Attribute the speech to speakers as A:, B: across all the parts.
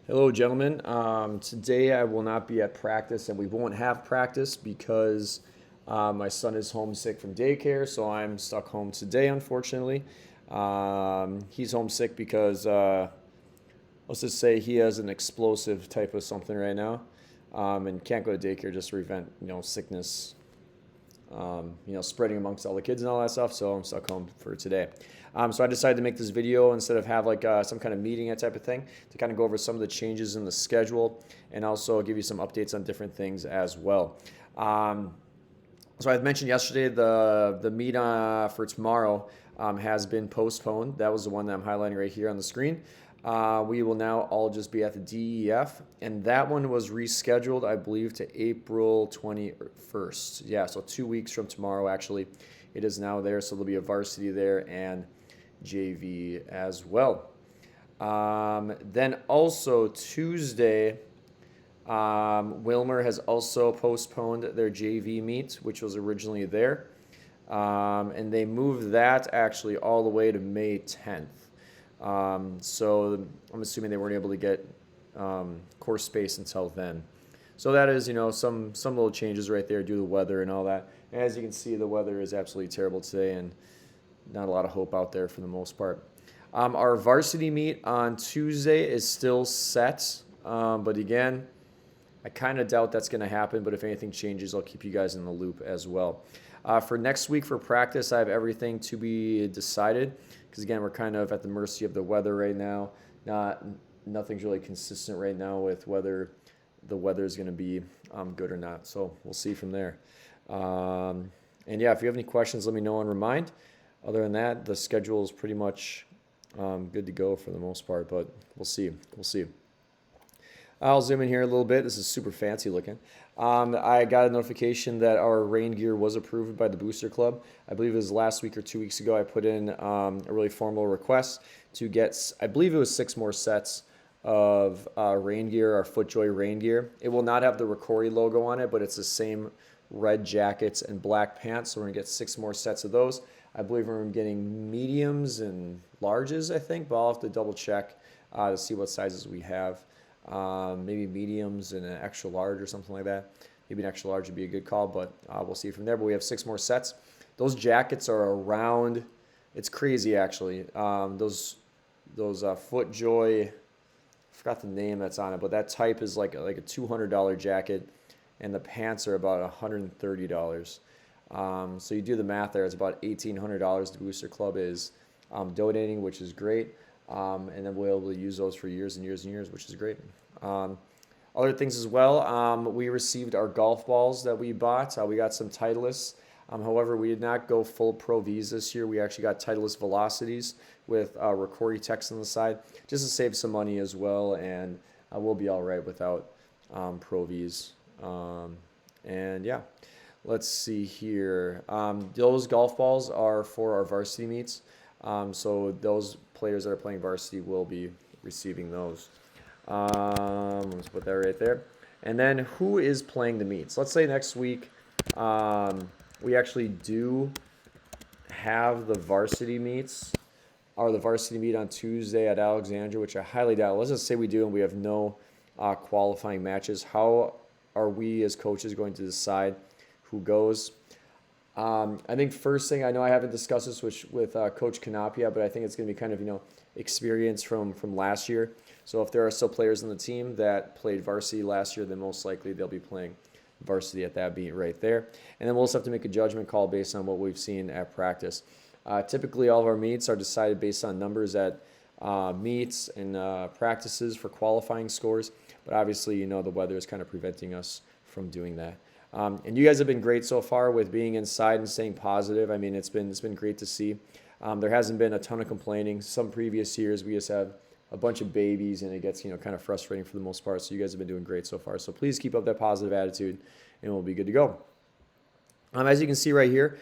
A: Hello, gentlemen. Today I will not be at practice, and we won't have practice because my son is homesick from daycare, so I'm stuck home today, unfortunately. He's homesick because let's just say he has an explosive type of something right now, and can't go to daycare just to prevent sickness spreading amongst all the kids and all that stuff. So I'm stuck home for today. So I decided to make this video instead of have like some kind of meeting, that type of thing, to kind of go over some of the changes in the schedule and also give you some updates on different things as well. So I mentioned yesterday the meet for tomorrow has been postponed. That was the one that I'm highlighting right here on the screen. We will now all just be at the DEF, and that one was rescheduled, I believe, to April 21st. Yeah, so 2 weeks from tomorrow, actually, it is now there. So there'll be a varsity there and JV as well. Then also Tuesday, Wilmer has also postponed their JV meet, which was originally there. And they moved that actually all the way to May 10th. So I'm assuming they weren't able to get course space until then. So that is, some little changes right there due to the weather and all that. And as you can see, the weather is absolutely terrible today, and not a lot of hope out there for the most part. Our varsity meet on Tuesday is still set, but again, I kind of doubt that's going to happen, but if anything changes, I'll keep you guys in the loop as well. For next week for practice, I have everything to be decided because, again, we're kind of at the mercy of the weather right now. Nothing's really consistent right now with whether the weather is going to be good or not. So we'll see from there. And yeah, if you have any questions, let me know and remind. Other than that, the schedule is pretty much good to go for the most part, but we'll see. We'll see. I'll zoom in here a little bit. This is super fancy looking. I got a notification that our rain gear was approved by the Booster Club. I believe it was last week or 2 weeks ago. I put in a really formal request to get, I believe it was 6 more sets of rain gear, our FootJoy rain gear. It will not have the Ricori logo on it, but it's the same red jackets and black pants. So we're gonna get 6 more sets of those. I believe we're getting mediums and larges, I think, but I'll have to double check to see what sizes we have. Maybe mediums and an extra large or something like that. Maybe an extra large would be a good call, but we'll see from there. But we have 6 more sets. Those jackets are around, it's crazy actually. Those FootJoy, I forgot the name that's on it, but that type is like a $200 jacket, and the pants are about $130. So you do the math there, it's about $1,800 the Booster Club is donating, which is great. And then we'll be able to use those for years and years and years, which is great. Other things as well, we received our golf balls that we bought. We got some Titleist. However, we did not go full Pro Vs this year. We actually got Titleist Velocities with Ricori text on the side, just to save some money as well, and we'll be all right without Pro Vs. And yeah, let's see here. Those golf balls are for our varsity meets. So those players that are playing varsity will be receiving those. Let's put that right there. And then who is playing the meets? Let's say next week we actually do have the varsity meets, or the varsity meet on Tuesday at Alexandria, which I highly doubt. Let's just say we do and we have no qualifying matches. How are we as coaches going to decide who goes? I think first thing, I know I haven't discussed this with Coach Canapia, but I think it's going to be kind of, experience from last year. So if there are still players on the team that played varsity last year, then most likely they'll be playing varsity at that beat right there. And then we'll just have to make a judgment call based on what we've seen at practice. Typically, all of our meets are decided based on numbers at meets and practices for qualifying scores. But obviously, the weather is kind of preventing us from doing that. And you guys have been great so far with being inside and staying positive. I mean, it's been great to see. There hasn't been a ton of complaining. Some previous years, we just have a bunch of babies, and it gets kind of frustrating for the most part. So you guys have been doing great so far. So please keep up that positive attitude, and we'll be good to go. As you can see right here,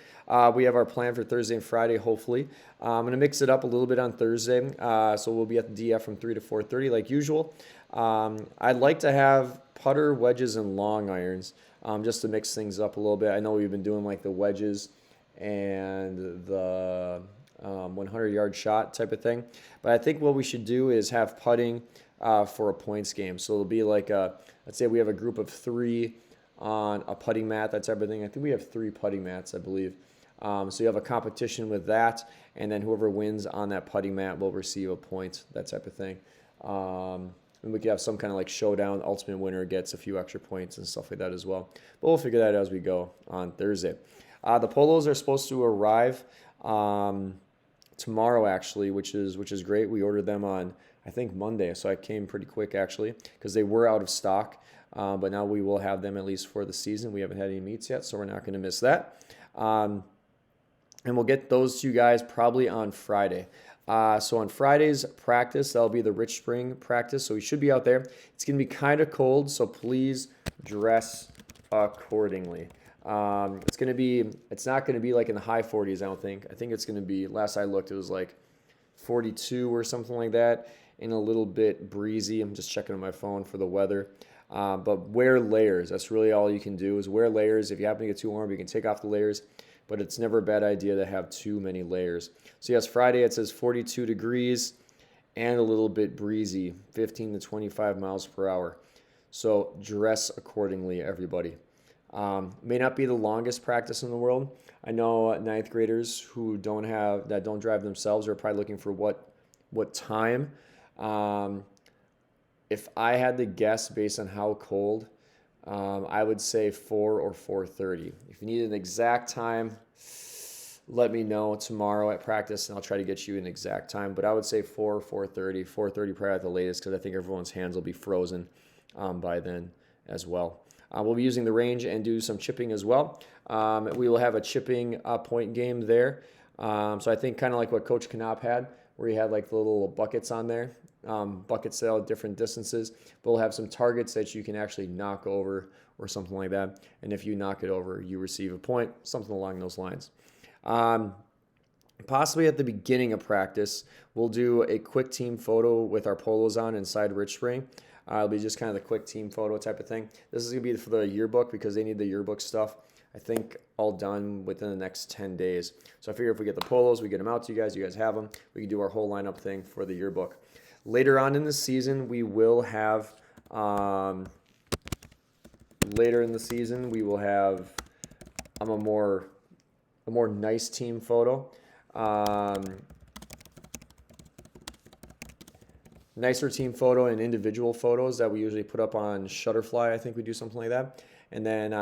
A: we have our plan for Thursday and Friday, hopefully. I'm going to mix it up a little bit on Thursday. So we'll be at the DF from 3 to 4:30 like usual. I'd like to have putter, wedges, and long irons just to mix things up a little bit. I know we've been doing like the wedges and the 100-yard shot type of thing. But I think what we should do is have putting for a points game. So it'll be like let's say we have a group of 3 on a putting mat, that type of thing. I think we have 3 putting mats, I believe. So you have a competition with that, and then whoever wins on that putting mat will receive a point, that type of thing. And we could have some kind of like showdown. Ultimate winner gets a few extra points and stuff like that as well. But we'll figure that out as we go on Thursday. The polos are supposed to arrive tomorrow, actually, which is great. We ordered them on, I think, Monday, so I came pretty quick, actually, because they were out of stock. But now we will have them at least for the season. We haven't had any meets yet, so we're not going to miss that. And we'll get those to you guys probably on Friday. So on Friday's practice, that'll be the Rich Spring practice. So we should be out there. It's going to be kind of cold, so please dress accordingly. It's not going to be like in the high 40s, I don't think. I think it's going to be, last I looked, it was like 42 or something like that, and a little bit breezy. I'm just checking on my phone for the weather. But wear layers. That's really all you can do, is wear layers. If you happen to get too warm, you can take off the layers. But it's never a bad idea to have too many layers. So yes, Friday it says 42 degrees and a little bit breezy, 15 to 25 miles per hour. So dress accordingly, everybody. May not be the longest practice in the world. I know ninth graders who don't drive themselves are probably looking for what time. If I had to guess based on how cold, I would say 4 or 4:30. If you need an exact time, let me know tomorrow at practice, and I'll try to get you an exact time. But I would say 4 or 4:30. 4:30 probably at the latest, because I think everyone's hands will be frozen by then as well. We'll be using the range and do some chipping as well. We will have a chipping point game there. So I think kind of like what Coach Knopp had, where he had like the little buckets on there. Buckets that at different distances, but we'll have some targets that you can actually knock over or something like that. And if you knock it over, you receive a point, something along those lines. Possibly at the beginning of practice, we'll do a quick team photo with our polos on inside Rich Spring. It'll be just kind of the quick team photo type of thing. This is going to be for the yearbook, because they need the yearbook stuff, I think, all done within the next 10 days. So I figure if we get the polos, we get them out to you guys have them. We can do our whole lineup thing for the yearbook. Later on in the season, we will have a more nice team photo. Nicer team photo and individual photos that we usually put up on Shutterfly. I think we do something like that. And then,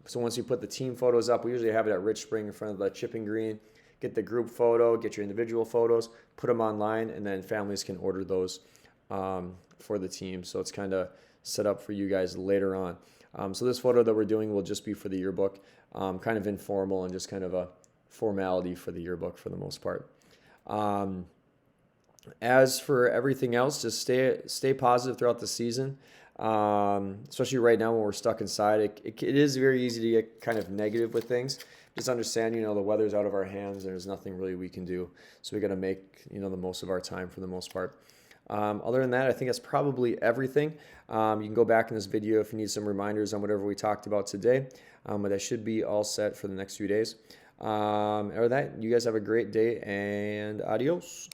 A: so once you put the team photos up, we usually have it at Rich Spring in front of the chipping green. Get the group photo, get your individual photos, put them online, and then families can order those for the team. So it's kind of set up for you guys later on. So this photo that we're doing will just be for the yearbook, kind of informal and just kind of a formality for the yearbook for the most part. As for everything else, just stay positive throughout the season. Especially right now when we're stuck inside, it is very easy to get kind of negative with things. Just understand, the weather's out of our hands. There's nothing really we can do. So we got to make, the most of our time for the most part. Other than that, I think that's probably everything. You can go back in this video if you need some reminders on whatever we talked about today. But that should be all set for the next few days. Other than that, you guys have a great day, and adios.